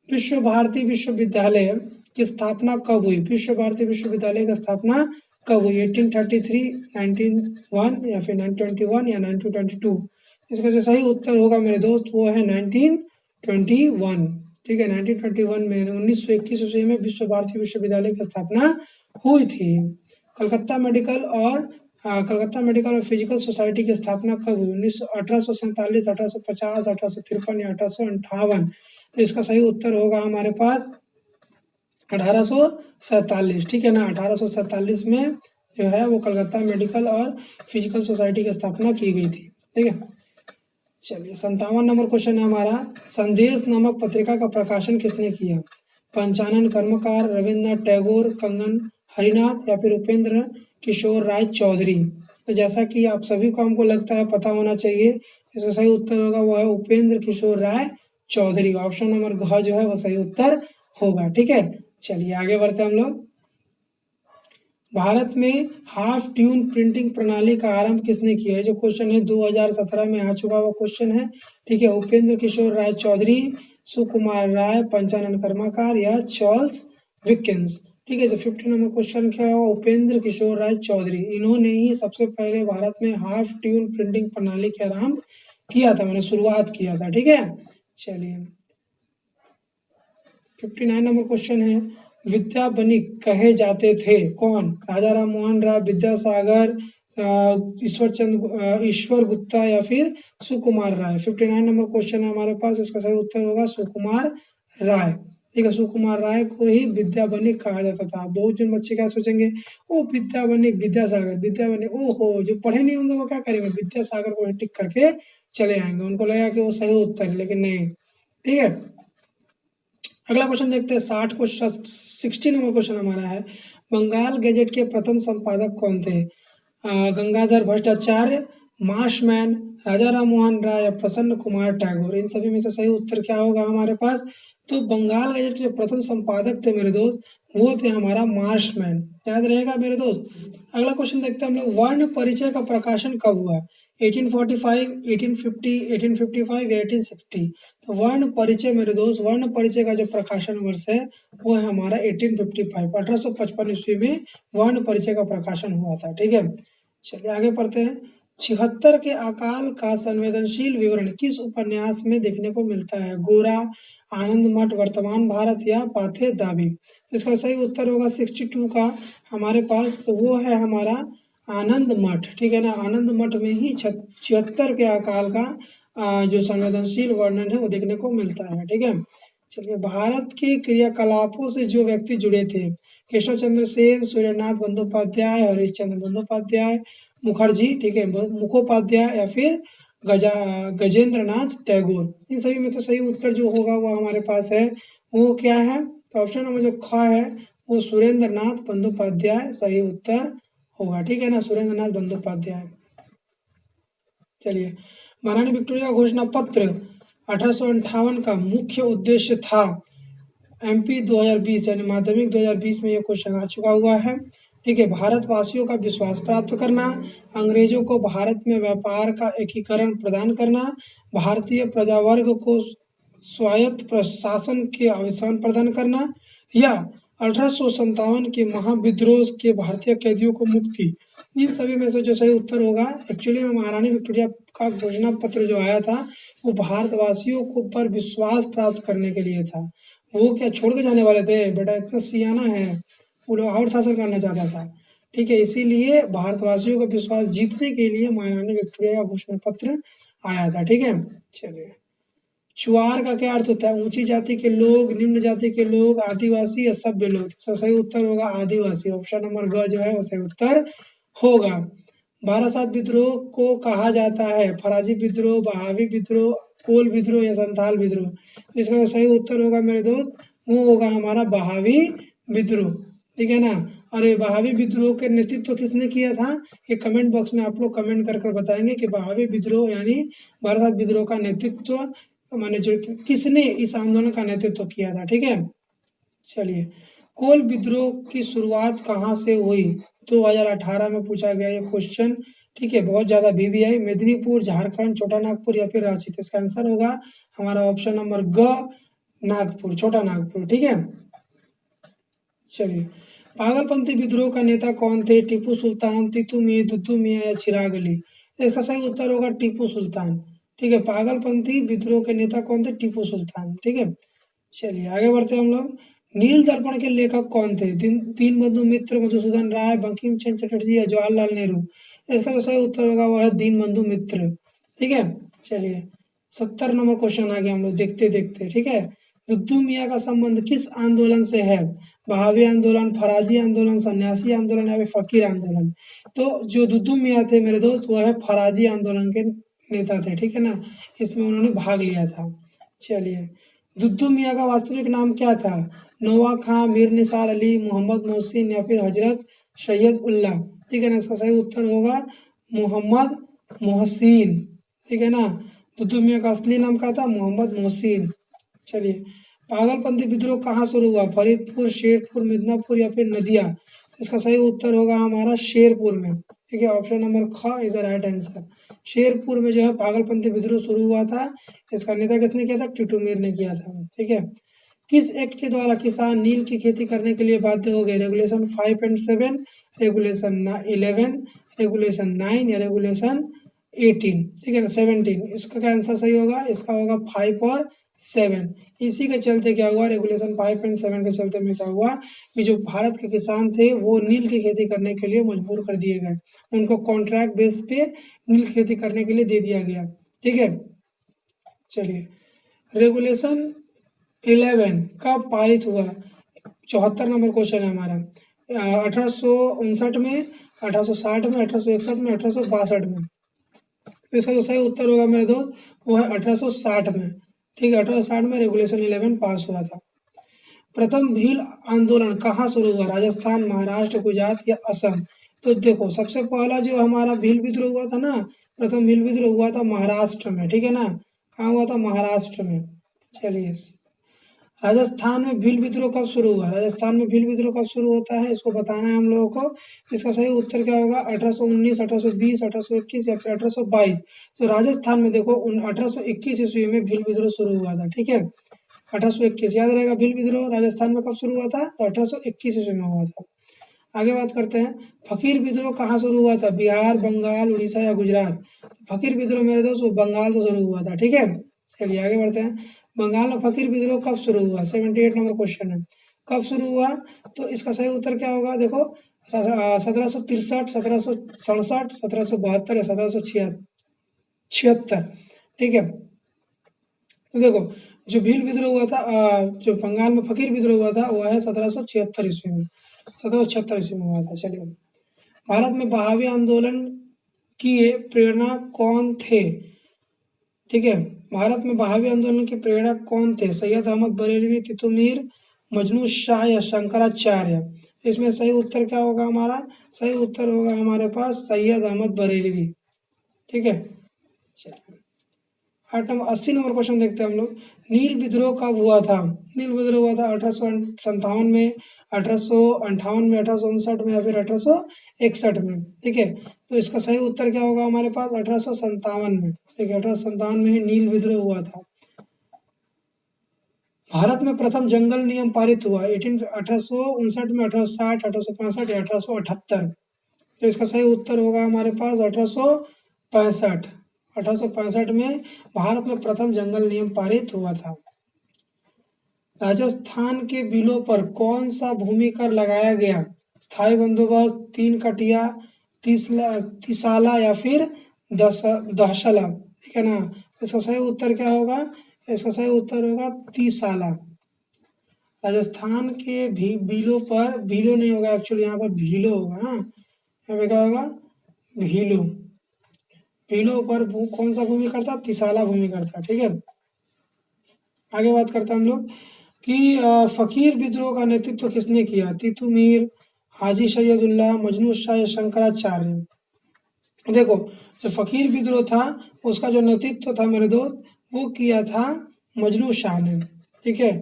विश्व भारती विश्वविद्यालय की स्थापना कब हुई? विश्व भारती विश्वविद्यालय की स्थापना कब हुई? 1833, 1901 या फिर 1921 या 1922? इसका जो सही उत्तर होगा मेरे दोस्त वो है 1921, ठीक है। 1921 में 1921 ईस्वी में विश्व भारती विश्वविद्यालय की स्थापना हुई थी। कलकत्ता मेडिकल और फिजिकल सोसाइटी की स्थापना कब हुई? 1847, 1850, 1853 या 1858? तो इसका सही उत्तर होगा हमारे पास 1847, ठीक है ना। 1847 में जो है वो कलकत्ता मेडिकल और फिजिकल सोसाइटी की स्थापना की गई थी, ठीक है। चलिए 57 नंबर क्वेश्चन है हमारा, संदेश नामक पत्रिका का प्रकाशन किसने किया? पंचानन कर्मकार, रविन्द्रनाथ टैगोर, कंगन हरिनाथ या फिर उपेंद्र किशोर राय चौधरी? तो जैसा कि आप सभी को हमको लगता है पता होना चाहिए, इसका सही उत्तर होगा वो है उपेंद्र किशोर राय चौधरी, ऑप्शन नंबर घ जो है वो सही उत्तर होगा, ठीक है। चलिए आगे बढ़ते हैं हम लोग, भारत में हाफ ट्यून प्रिंटिंग प्रणाली का आरंभ किसने किया है? जो क्वेश्चन है 2017 में आ चुका हुआ क्वेश्चन है, ठीक है। उपेंद्र किशोर राय चौधरी, सुकुमार राय, पंचानन कर्मकार या चार्ल्स विकिंस? ठीक है, तो 50 नंबर क्वेश्चन क्या होगा? उपेंद्र किशोर राय चौधरी, इन्होंने ही सबसे पहले भारत में हाफ ट्यून प्रिंटिंग प्रणाली के आरंभ किया था, मैंने शुरुआत किया था, ठीक है। चलिए 59 नंबर क्वेश्चन है, विद्या बनिक कहे जाते थे कौन? राजा राम मोहन राय, विद्यासागर, ईश्वर गुप्ता या फिर सुकुमार राय। 59 नंबर क्वेश्चन है हमारे पास, इसका सही उत्तर होगा सुकुमार राय। ठीक है, सुकुमार राय को ही विद्या बनिक कहा जाता था। बहुत जन बच्चे क्या सोचेंगे, ओ विद्या बनिक, विद्यासागर, विद्या बनिक, ओहो जो पढ़े नहीं होंगे वो क्या करेंगे, विद्यासागर को टिक करके चले आएंगे, उनको लगेगा कि वो सही उत्तर है, लेकिन नहीं। ठीक है, अगला क्वेश्चन देखते हैं। 60 नंबर क्वेश्चन हमारा है, बंगाल गैजेट के प्रथम संपादक कौन थे? गंगाधर भट्टाचार्य, मार्शमैन, राजा राम मोहन राय या प्रसन्न कुमार टैगोर। इन सभी में से सही उत्तर क्या होगा हमारे पास? तो बंगाल गैजेट के जो प्रथम संपादक थे मेरे दोस्त, वो थे हमारा मार्शमैन। याद रहेगा मेरे दोस्त। अगला क्वेश्चन देखते हैं हम लोग, वर्ण परिचय का प्रकाशन कब हुआ? 1845, 1850, 1855 या 1860। तो वर्ण परिचय मेरे दोस्त, वर्ण परिचय का जो प्रकाशन वर्ष है वो है हमारा 1855, 1855 ईस्वी में वर्ण परिचय का प्रकाशन हुआ था। ठीक है, चलिए आगे पढ़ते हैं। 76 के अकाल का संवेदनशील विवरण किस उपन्यास में देखने को मिलता है? गोरा, आनंद मठ, वर्तमान भारत या पाथे दाबी। तो इसका सही उत्तर होगा 62 का हमारे पास, तो वो है हमारा आनंद मठ। ठीक है ना, आनंद मठ में ही 76 के अकाल का जो संवेदनशील वर्णन है वो देखने को मिलता है। ठीक है, चलिए, भारत के क्रियाकलापों से जो व्यक्ति जुड़े थे, केशव चंद्र सेन, सूर्यनाथ बंदोपाध्याय, हरिश्चंद्र बंदोपाध्याय, मुखर्जी, ठीक है, मुखोपाध्याय या फिर गजेंद्र नाथ टैगोर। इन सभी में से सही उत्तर जो होगा वो हमारे पास है, वो क्या है? तो ऑप्शन नंबर जो ख है वो सुरेंद्र नाथ बंदोपाध्याय सही उत्तर होगा। ठीक है ना, सुरेंद्र नाथ बंदोपाध्याय। चलिए, महारानी विक्टोरिया घोषणा पत्र 1858 का मुख्य उद्देश्य था? MP 2020 यानी माध्यमिक 2020 में ये क्वेश्चन आ चुका हुआ है। ठीक है, भारतवासियों का विश्वास प्राप्त करना, अंग्रेजों को भारत में व्यापार का एकीकरण प्रदान करना, भारतीय प्रजावर्ग को स्वायत्त प्रशासन के अवसर प्रदान करना, या 1857 के महाविद्रोह के भारतीय कैदियों को मुक्ति। इन सभी में से जो सही उत्तर होगा, एक्चुअली में महारानी विक्टोरिया का घोषणा पत्र जो आया था वो भारतवासियों को पर विश्वास प्राप्त करने के लिए था। वो क्या छोड़ के जाने वाले थे? बेटा इतना सियाना है, वो लोग और शासन करना चाहता था। ठीक है, इसीलिए भारतवासियों का विश्वास जीतने के लिए महारानी विक्टोरिया का घोषणा पत्र आया था। ठीक है, चलिए, चुआर का क्या अर्थ होता है? ऊंची जाति के लोग, निम्न जाति के लोग, आदिवासी या सभ्य लोग। तो सही उत्तर होगा आदिवासी। ऑप्शन नंबर ग जो है वो सही उत्तर होगा। बारासात विद्रोह को कहा जाता है फराजी विद्रोह, बहावी विद्रोह, कोल विद्रोह या संथाल विद्रोह। तो इसका सही उत्तर होगा मेरे दोस्त, वो होगा हमारा बहावी विद्रोह। ठीक है ना, और ये बहावी विद्रोह के नेतृत्व किसने किया था? ये कमेंट बॉक्स में आप लोग कमेंट कर कर बताएंगे कि बहावी विद्रोह यानी बारासात विद्रोह का नेतृत्व माने जो किसने इस आंदोलन का नेतृत्व किया था। ठीक है, चलिए, कोल विद्रोह की शुरुआत कहाँ से हुई? 2018 में पूछा गया ये क्वेश्चन। ठीक है, बहुत ज्यादा VVI, मेदिनीपुर, झारखंड, छोटा नागपुर या फिर रांची। तो इसका आंसर होगा हमारा ऑप्शन नंबर ग, नागपुर, छोटा नागपुर। ठीक है, चलिए, पागलपंथी विद्रोह का नेता कौन थे? टीपू सुल्तान, तीतू मियां, दुद्दू मियां या चिराग अली। इसका सही उत्तर होगा टीपू सुल्तान। ठीक है, पागलपंथी विद्रोह के नेता कौन थे? टीपू सुल्तान। ठीक है, चलिए आगे बढ़ते हैं हम लोग। नील दर्पण के लेखक कौन थे? दीनबंधु मित्र, मधुसूदन राय, बंकिम चंद्र चटर्जी या जवाहरलाल नेहरू। इसका जो सही उत्तर होगा वो है दीनबंधु मित्र। ठीक है, चलिए 70 नंबर क्वेश्चन आ गया हम लोग देखते देखते। ठीक है, दुद्दू मियां का संबंध किस आंदोलन से है? बहावी आंदोलन, फराजी आंदोलन, सन्यासी आंदोलन या फिर फकीर आंदोलन। तो जो दुद्दू मियां थे मेरे दोस्त वो है फराजी आंदोलन के नेता थे। ठीक है ना, इसमें उन्होंने भाग लिया था। चलिए, दुद्दू मियां का वास्तविक नाम क्या था? नोवा खां, मीर निसार अली, मोहम्मद मोहसिन या फिर हजरत सैयद उल्ला। ठीक है ना, इसका सही उत्तर होगा मोहम्मद मोहसिन। ठीक है ना, दुद्दू मियां का असली नाम क्या था? मोहम्मद मोहसिन। चलिए, पागलपंथी विद्रोह कहाँ शुरू हुआ? फरीदपुर, शेरपुर, मिदनापुर या फिर नदिया। इसका सही उत्तर होगा हमारा शेरपुर में। ठीक है, ऑप्शन नंबर ख is the right answer. Sherpur में जो है पागलपंथी विद्रोह शुरू हुआ था। इसका नेता किसने किया था? टीटू मीर ने किया था। ठीक है, किस एक्ट के द्वारा किसान नील की खेती करने के लिए बाध्य हो गए? रेगुलेशन 5 एंड 7, रेगुलेशन 11, रेगुलेशन 9 या रेगुलेशन 18। ठीक है ना, 17। इसका क्या आंसर सही होगा? इसका होगा 5 और 7। इसी के चलते क्या हुआ, रेगुलेशन 5.7 के चलते में क्या हुआ कि जो भारत के किसान थे वो नील की खेती करने के लिए मजबूर कर दिए गए, उनको कॉन्ट्रैक्ट बेस पे नील की खेती करने के लिए दे दिया गया। ठीक है, चलिए रेगुलेशन 11 कब पारित हुआ, 74 नंबर क्वेश्चन है हमारा। 1859 में, 1860 में, 1861 में, 1862 में। तो इसका जो सही उत्तर होगा मेरे दोस्त वो है 1860 में। ठीक है, 1860 में रेगुलेशन 11 पास हुआ था। प्रथम भील आंदोलन कहाँ शुरू हुआ, राजस्थान, महाराष्ट्र, गुजरात या असम। तो देखो सबसे पहला जो हमारा भील विद्रोह हुआ था ना, प्रथम भील विद्रोह हुआ था महाराष्ट्र में। ठीक है ना, कहाँ हुआ था, महाराष्ट्र में। चलिए, राजस्थान में भील विद्रोह कब शुरू हुआ, राजस्थान में भील विद्रोह कब शुरू होता है इसको बताना है हम लोगों को। इसका सही उत्तर क्या होगा, 1819, 1820, 1821 या फिर 1822। तो राजस्थान में देखो 1821 ईस्वी में भील विद्रोह शुरू हुआ था। ठीक है, 1821 याद रहेगा, भील विद्रोह राजस्थान में कब शुरू हुआ था, तो 1821 ईस्वी में हुआ था। आगे बात करते हैं, फकीर विद्रोह कहाँ शुरू हुआ था, बिहार, बंगाल, उड़ीसा या गुजरात। फकीर विद्रोह मेरे दोस्त वो बंगाल से शुरू हुआ था। ठीक है, चलिए आगे बढ़ते हैं। बंगाल में फकीर विद्रोह कब शुरू हुआ, 78 नंबर क्वेश्चन है, कब शुरू हुआ। तो इसका सही उत्तर क्या होगा, देखो 1763, 1767, 1772 या 1776। ठीक है, तो देखो जो भील विद्रोह हुआ था, जो बंगाल में फकीर विद्रोह हुआ था वो है 1776 ईस्वी में, 1776 ईस्वी में हुआ था। चलिए, भारत में बहावी आंदोलन की प्रेरणा कौन थे। ठीक है, भारत में बहावी आंदोलन की प्रेरणा कौन थे, सैयद अहमद बरेलवी, तितुमीर, मजनू शाह या शंकराचार्य। तो इसमें सही उत्तर क्या होगा हमारा, सही उत्तर होगा हमारे पास सैयद अहमद बरेलवी। ठीक है, चलिए 80 नंबर क्वेश्चन देखते हैं हम लोग। नील विद्रोह कब हुआ था, नील विद्रोह हुआ था 1857 में, 1858 में, 1859 में या फिर 1861 में। ठीक है, तो इसका सही उत्तर क्या होगा हमारे पास, 1857 में। ठीक है, 1857 में ही नील विद्रोह हुआ था। भारत में प्रथम जंगल नियम पारित हुआ 1859 में, 1860, 1865 या 1878। तो इसका सही उत्तर होगा हमारे पास 1865। 1865 में भारत में प्रथम जंगल नियम पारित हुआ था। राजस्थान के बिलों पर कौन सा भूमि कर लगाया गया, स्थायी बंदोबस्त, 3 कटिया, तीसाला या फिर दहशला। ठीक है ना, इसका सही उत्तर क्या होगा, इसका सही उत्तर होगा तीसाला। राजस्थान के भी बिलों पर, भीलो नहीं होगा एक्चुअली, यहाँ पर भीलो होगा। हाँ, यहाँ पे क्या होगा, भीलो। भीलो पर कौन सा भूमि करता, तीसाला भूमि करता। ठीक है, आगे बात करते हैं हम लोग कि फकीर विद्रोह का नेतृत्व किसने किया, तितुमीर, हाजी सैयदुल्लाह, मजनू शाह या शंकराचार्य। देखो जो फकीर विद्रोह था उसका जो नेतृत्व था मेरे दोस्त वो किया था मजनू शाह ने। ठीक है,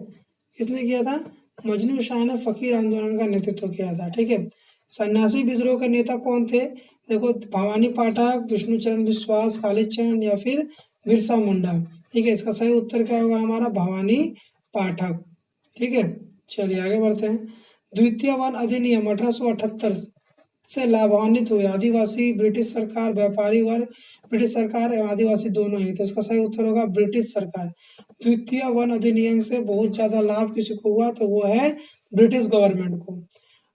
किसने किया था, मजनू शाह ने फकीर आंदोलन का नेतृत्व किया था। ठीक है, सन्यासी विद्रोह के नेता कौन थे, देखो भवानी पाठक, विष्णुचरण विश्वास, कालीचरण या फिर बिरसा मुंडा। ठीक है, इसका सही उत्तर क्या होगा हमारा, भवानी पाठक। ठीक है, चलिए आगे बढ़ते हैं। द्वितीय वन अधिनियम 1878 से लाभान्वित हुए आदिवासी, ब्रिटिश सरकार, व्यापारी वर्ग, ब्रिटिश सरकार एवं आदिवासी दोनों ही। तो इसका सही उत्तर होगा ब्रिटिश सरकार। द्वितीय वन अधिनियम से बहुत ज्यादा लाभ किसी को हुआ तो वो है ब्रिटिश गवर्नमेंट को।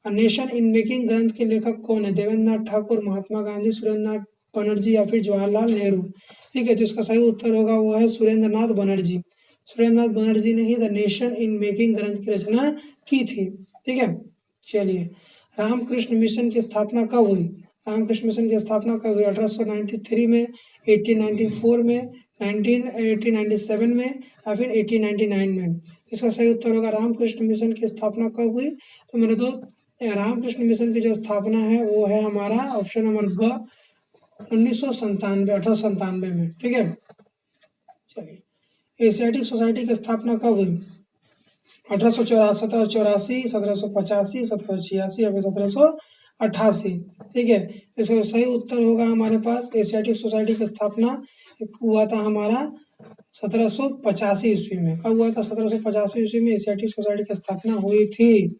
अ नेशन इन मेकिंग ग्रंथ के लेखक कौन है, देवेंद्र नाथ ठाकुर, महात्मा गांधी, सुरेंद्र नाथ बनर्जी या फिर जवाहरलाल नेहरू। ठीक है, तो इसका सही उत्तर होगा वो है सुरेंद्र नाथ बनर्जी। सुरेंद्र नाथ बनर्जी ने ही द नेशन इन मेकिंग ग्रंथ की रचना की थी। ठीक है, चलिए रामकृष्ण मिशन की स्थापना कब हुई, रामकृष्ण मिशन की स्थापना कब हुई, 1893 में, 1894 में, 1897 में या फिर 1899 में। इसका सही उत्तर होगा रामकृष्ण मिशन की स्थापना कब हुई। तो मेरे दोस्त रामकृष्ण मिशन की जो स्थापना है वो है हमारा ऑप्शन नंबर ग 1997, 1897 में। ठीक है, चलिए एशियाटिक सोसाइटी की स्थापना कब हुई, 1784, 1785, 1786 या फिर 1788। ठीक है, इसका सही उत्तर होगा हमारे पास एशियाटिक सोसाइटी की स्थापना हुआ था हमारा 1785 ईस्वी में। कब हुआ था, 1785 ईस्वी में एशियाटिक सोसाइटी की स्थापना हुई थी।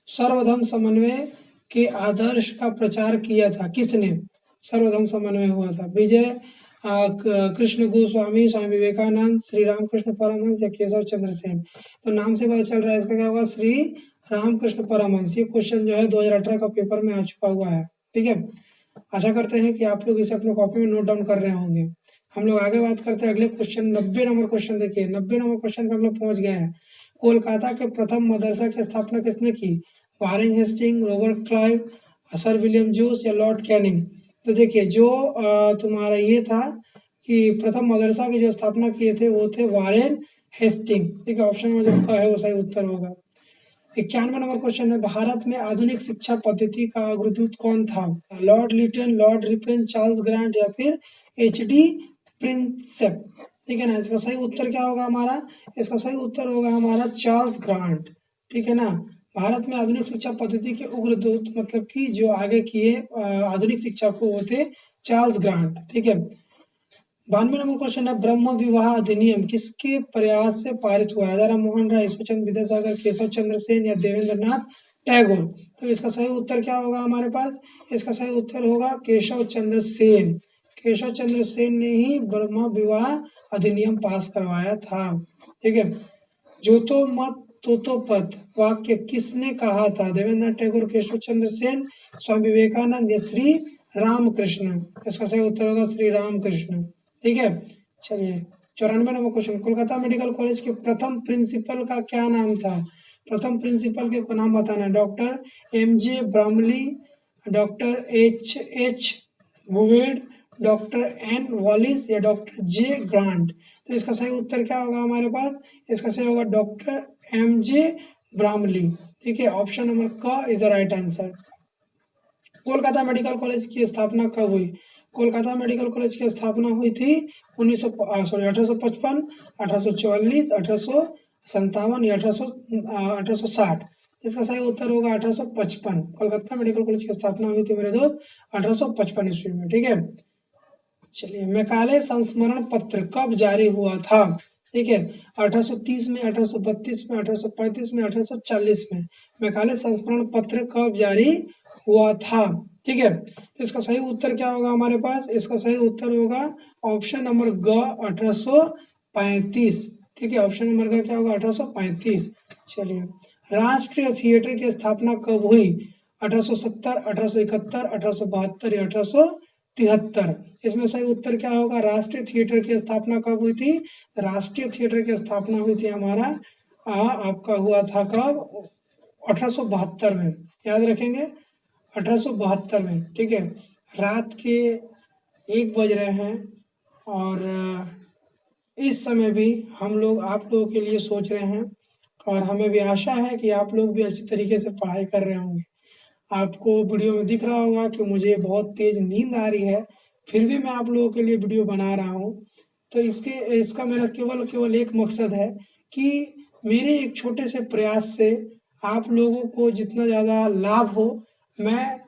सर्वधर्म समन्वय के आदर्श का प्रचार किया था किसने, सर्वधर्म समन्वय हुआ था विजय कृष्ण गोस्वामी, स्वामी विवेकानंद, श्री रामकृष्ण परमहंस या केशव चंद्र सेन। तो नाम से पता चल रहा है इसका क्या होगा, श्री रामकृष्ण परमहंस। ये क्वेश्चन जो है 2018 का पेपर में आ चुका हुआ है। ठीक है, आशा करते हैं कि आप लोग इसे अपने कॉपी में नोट डाउन कर रहे होंगे। हम लोग आगे बात करते हैं अगले क्वेश्चन 90 नंबर क्वेश्चन। देखिए 90 नंबर क्वेश्चन पे हम लोग पहुंच गए हैं। कोलकाता के प्रथम मदरसा की स्थापना किसने की, Warren Hastings, Robert Clive, Sir William जोस या लॉर्ड कैनिंग। तो देखिए जो तुम्हारा ये था कि प्रथम मदरसा की जो स्थापना किए थे वो थे वारेन हेस्टिंग। ठीक है, ऑप्शन में जो है वो सही उत्तर होगा। 91 नंबर क्वेश्चन है, भारत में आधुनिक शिक्षा पद्धति का अग्रदूत कौन था, Lord Lytton, Lord Ripon, Charles Grant या फिर एच.डी. प्रिंसेप। ठीक है ना, इसका सही उत्तर क्या होगा हमारा, इसका सही उत्तर होगा हमारा चार्ल्स ग्रांट। ठीक है ना, भारत में आधुनिक शिक्षा पद्धति के उग्रदूत मतलब कि जो आगे किए आधुनिक शिक्षा को वो थे चार्ल्स ग्रांट। ठीक है, 92 नंबर क्वेश्चन है, ब्रह्म विवाह अधिनियम किसके प्रयास से पारित हुआ, राजा राम मोहन राय, ईश्वरचंद्र विद्यासागर, केशव चंद्र सेन या देवेंद्र नाथ टैगोर। तो इसका सही उत्तर क्या होगा हमारे पास, इसका सही उत्तर होगा केशव चंद्र सेन। केशव चंद्र सेन ने ही ब्रह्म विवाह अधिनियम पास करवाया था। ठीक है, जो तो मत तो पथ वाक्य किसने कहा था, देवेंद्र नाथ टैगोर, केशव चंद्र सेन, स्वामी विवेकानंद या श्री रामकृष्ण। इसका सही उत्तर होगा श्री रामकृष्ण। ठीक है, चलिए 94 number question, Kolkata medical college के प्रथम प्रिंसिपल का क्या नाम था, प्रथम प्रिंसिपल के नाम बताना, doctor M J. Bramley, doctor H H. बुवेड, डॉक्टर एन वॉलिस या डॉक्टर जे ग्रांट। तो इसका सही उत्तर क्या होगा हमारे पास, इसका सही होगा डॉक्टर एम.जे. ब्रामली। ठीक है, ऑप्शन नंबर क is the right answer. Kolkata medical college की स्थापना कब हुई, कोलकाता मेडिकल कॉलेज की स्थापना हुई थी 1855, 1844, 1857 या 1860। इसका सही उत्तर होगा 1855। कोलकाता मेडिकल कॉलेज की स्थापना हुई थी मेरे दोस्त 1855 ईस्वी में। ठीक है, चलिए मैकाले संस्मरण पत्र कब जारी हुआ था, ठीक है, 1830 में, 1832 में, 1835 में, 1840 में। मैकाले संस्मरण पत्र कब जारी हुआ था। ठीक है, तो इसका सही उत्तर क्या होगा हमारे पास, इसका सही उत्तर होगा ऑप्शन नंबर ग 1835। ठीक है, ऑप्शन नंबर ग क्या होगा 1835। चलिए, राष्ट्रीय थिएटर की स्थापना कब हुई, 1870, 1871, 1872 या 1873। इसमें सही उत्तर क्या होगा, राष्ट्रीय थिएटर की स्थापना कब हुई थी, राष्ट्रीय थिएटर की स्थापना हुई थी हमारा आपका हुआ था कब, 1872 में। याद रखेंगे 1872 में। ठीक है, रात के 1 बज रहे हैं और इस समय भी हम लोग आप लोगों के लिए सोच रहे हैं और हमें भी आशा है कि आप लोग भी अच्छी तरीके से पढ़ाई कर रहे होंगे। आपको वीडियो में दिख रहा होगा कि मुझे बहुत तेज नींद आ रही है, फिर भी मैं आप लोगों के लिए वीडियो बना रहा हूँ। तो इसका मेरा केवल एक मकसद है कि मेरे एक छोटे से प्रयास से आप लोगों को जितना ज़्यादा लाभ हो, मैं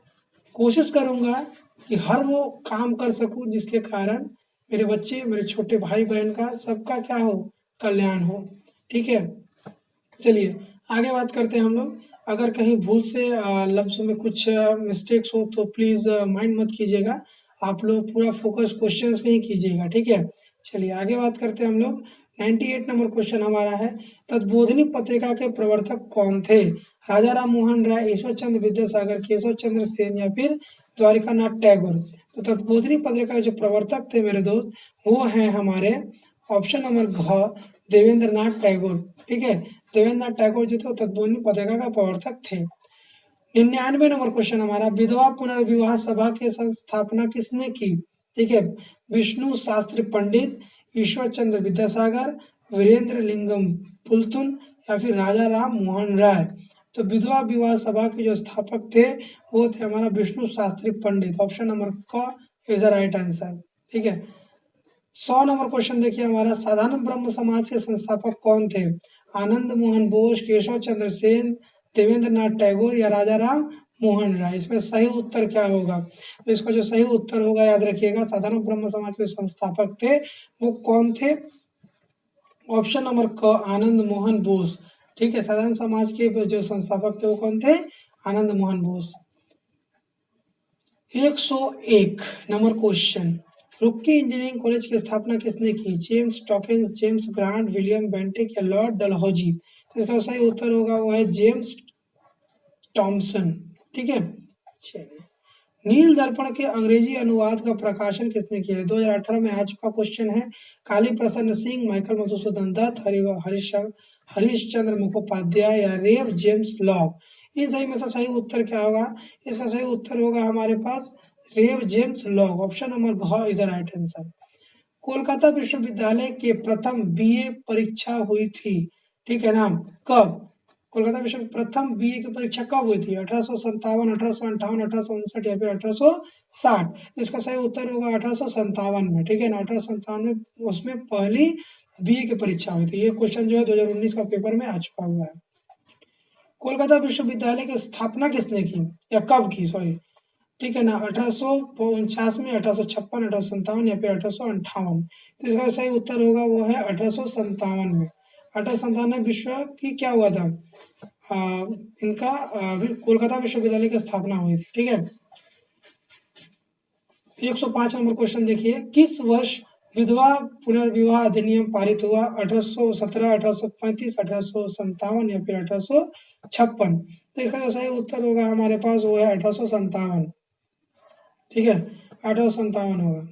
कोशिश करूँगा कि हर वो काम कर सकूँ जिसके कारण मेरे बच्चे, मेरे छोटे भाई बहन का, सबका क्या हो, कल्याण हो। ठीक है, चलिए आगे बात करते हैं हम लोग। अगर कहीं भूल से लफ्ज़ों में कुछ मिस्टेक्स हो तो प्लीज़ माइंड मत कीजिएगा, आप लोग पूरा फोकस क्वेश्चंस में ही कीजिएगा। ठीक है, चलिए आगे बात करते हैं हम लोग। 98 नंबर क्वेश्चन हमारा है, तद्बोधिनी पत्रिका के प्रवर्तक कौन थे, राजा राम मोहन राय, ईश्वर चंद्र विद्यासागर, केशव चंद्र सेन या फिर द्वारिकानाथ टैगोर। तो तद्बोधिनी पत्रिका के जो प्रवर्तक थे मेरे दोस्त, वो हैं हमारे ऑप्शन नंबर घ देवेंद्र नाथ टैगोर। ठीक है, देवेंद्र नाथ टैगोर जो थे तद्बोधिनी पत्रिका का प्रवर्तक थे। 99 नंबर क्वेश्चन हमारा, विधवा पुनर्विवाह सभा की संस्थापना किसने की, ठीक है, विष्णु शास्त्री पंडित, ईश्वर चंद्र विद्यासागर, वीरेंद्र लिंगम पुलतुन या फिर राजा राम मोहन राय। तो विधवा विवाह सभा के जो स्थापक थे वो थे हमारा विष्णु शास्त्री पंडित। ऑप्शन नंबर क इज द राइट आंसर। ठीक है, 100 नंबर क्वेश्चन देखिए हमारा, साधारण ब्रह्म समाज के संस्थापक कौन थे, आनंद मोहन बोस, केशव चंद्र सेन, देवेंद्र नाथ टैगोर या राजा राम मोहन राय। इसमें सही उत्तर क्या होगा, तो इसका जो सही उत्तर होगा याद रखिएगा, साधारण ब्रह्म समाज के संस्थापक थे वो कौन थे, ऑप्शन नंबर क आनंद मोहन बोस। ठीक है, साधारण समाज के जो संस्थापक थे वो कौन थे, Anand Mohan Bose. 101 number question, Roorkee engineering college की स्थापना किसने की? जेम्स टॉकिंस, जेम्स ग्रांट, विलियम बेंटिक या लॉर्ड डलहौजी? तो इसका सही उत्तर होगा वो है जेम्स टॉमसन। ठीक है, चलिए। नील दर्पण के अंग्रेजी अनुवाद का प्रकाशन किसने किया है? 2018 में आ चुका क्वेश्चन है। काली प्रसन्न सिंह, माइकल मधुसूदन दत्त, हरीश चंद्र मुखोपाध्याय या रेव जेम्स लॉग? इन सही में से सही उत्तर क्या होगा? इसका सही उत्तर होगा हमारे पास रेव जेम्स लॉग। ऑप्शन नंबर घ is the right answer. Kolkata विश्वविद्यालय के प्रथम बीए परीक्षा हुई थी, ठीक है ना, कब? कोलकाता विश्व प्रथम बीए की परीक्षा कब हुई थी? 1857, 1858, 1859 या फिर 1860? इसका सही उत्तर होगा 1857 में। ठीक है ना, 1857 में उसमें पहली बीए की परीक्षा हुई थी। ये क्वेश्चन जो है 2019 का पेपर में आ चुका हुआ है। कोलकाता विश्वविद्यालय की स्थापना किसने की या कब की, सॉरी, ठीक है ना, 1849 में, 1856, 1857 या फिर 1858? तो इसका सही उत्तर होगा वो है 1857 में। 1857 में विश्व की क्या हुआ था, इनका कोलकाता विश्वविद्यालय की स्थापना हुई थी। ठीक है, 105 नंबर क्वेश्चन देखिए, किस वर्ष विधवा पुनर्विवाह अधिनियम पारित हुआ? 1817, 1835, 1857 या फिर 1856? तो इसका सही उत्तर होगा हमारे पास वो है 1857। ठीक है, 1857 होगा।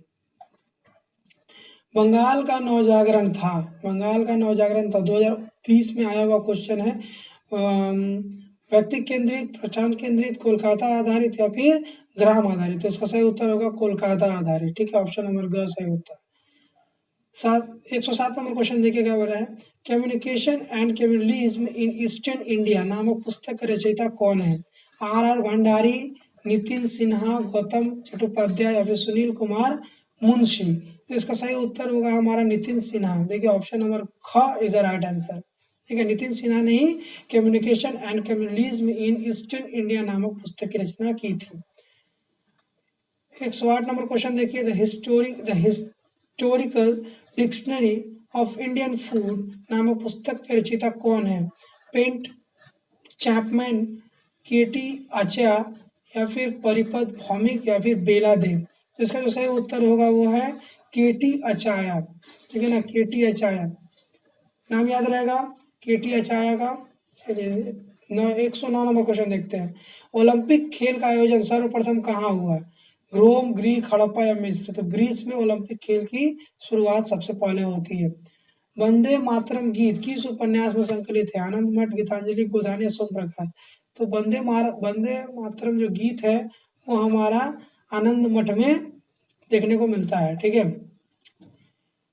बंगाल का नवजागरण था, बंगाल का नवजागरण था 2020 में आया हुआ क्वेश्चन है। व्यक्ति केंद्रित, प्रस्थान केंद्रित, कोलकाता आधारित या फिर ग्राम आधारित? तो इसका सही उत्तर होगा कोलकाता आधारित। ठीक है, ऑप्शन नंबर ग सही उत्तर। 107 नंबर क्वेश्चन देखिए क्या बोल रहा है, communication and communalism in eastern India नामक पुस्तक के रचयिता कौन है? आर भंडारी, नितिन सिन्हा, गौतम चट्टोपाध्याय या फिर सुनील कुमार मुंशी? तो इसका सही उत्तर होगा हमारा नितिन सिन्हा। देखिए ऑप्शन नंबर ख इज द राइट आंसर। ठीक है, नितिन सिन्हा ने ही communication and communalism in eastern India नामक पुस्तक की रचना की थी। 108 नंबर क्वेश्चन देखिए, the historical dictionary of Indian food नामक पुस्तक के रचयिता कौन है? पेंट चैपमैन, केटी आचा या फिर परिपद भौमिक या फिर बेला देव? तो इसका जो सही उत्तर होगा वो है केटी अचाया। ठीक है ना, केटी अचाया नाम याद रहेगा, केटी अचाया का। चलिए 109 नंबर क्वेश्चन देखते हैं, ओलंपिक खेल का आयोजन सर्वप्रथम कहाँ हुआ? रोम, ग्रीक, हड़प्पा या मिस्र? तो ग्रीस में ओलंपिक खेल की शुरुआत सबसे पहले होती है। वंदे मातरम गीत किस उपन्यास में संकलित है? आनंद मठ, गीतांजलि, गोधानी या सोम प्रकाश? तो वंदे मातरम जो गीत है वो हमारा आनंद मठ में देखने को मिलता है। ठीक है,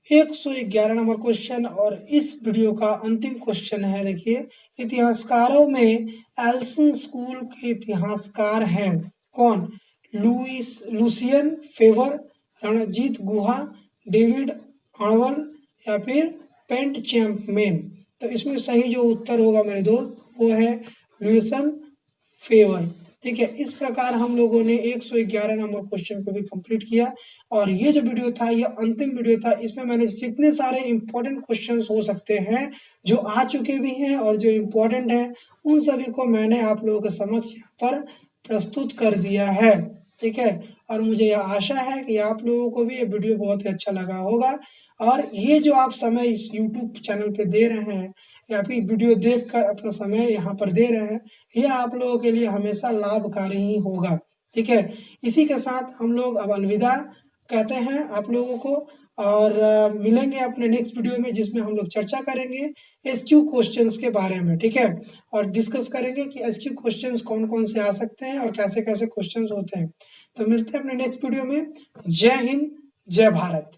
111 नंबर क्वेश्चन और इस वीडियो का अंतिम क्वेश्चन है। देखिए, इतिहासकारों में एल्सन स्कूल के इतिहासकार हैं कौन? लुसियन फेवर, रणजीत गुहा, डेविड अणवल या फिर पेंट चैपमैन? तो इसमें सही जो उत्तर होगा मेरे दोस्त वो है लुसियन फेवर। ठीक है, इस प्रकार हम लोगों ने 111 नंबर क्वेश्चन को भी कंप्लीट किया। और ये जो वीडियो था ये अंतिम वीडियो था, इसमें मैंने जितने सारे इंपॉर्टेंट क्वेश्चंस हो सकते हैं जो आ चुके भी हैं और जो इम्पोर्टेंट हैं उन सभी को मैंने आप लोगों के समक्ष यहाँ पर प्रस्तुत कर दिया है। ठीक है, और मुझे यह आशा है कि आप लोगों को भी ये वीडियो बहुत ही अच्छा लगा होगा। और ये जो आप समय इस YouTube चैनल पे दे रहे हैं या फिर वीडियो देखकर अपना समय यहाँ पर दे रहे हैं, यह आप लोगों के लिए हमेशा लाभकारी ही होगा। ठीक है, इसी के साथ हम लोग अब अलविदा कहते हैं आप लोगों को और मिलेंगे अपने नेक्स्ट वीडियो में जिसमें हम लोग चर्चा करेंगे एसक्यू क्वेश्चंस के बारे में। ठीक है, और डिस्कस करेंगे कि एसक्यू क्वेश्चंस कौन कौन से आ सकते हैं और कैसे कैसे क्वेश्चंस होते हैं। तो मिलते हैं अपने नेक्स्ट वीडियो में। जय हिंद, जय भारत।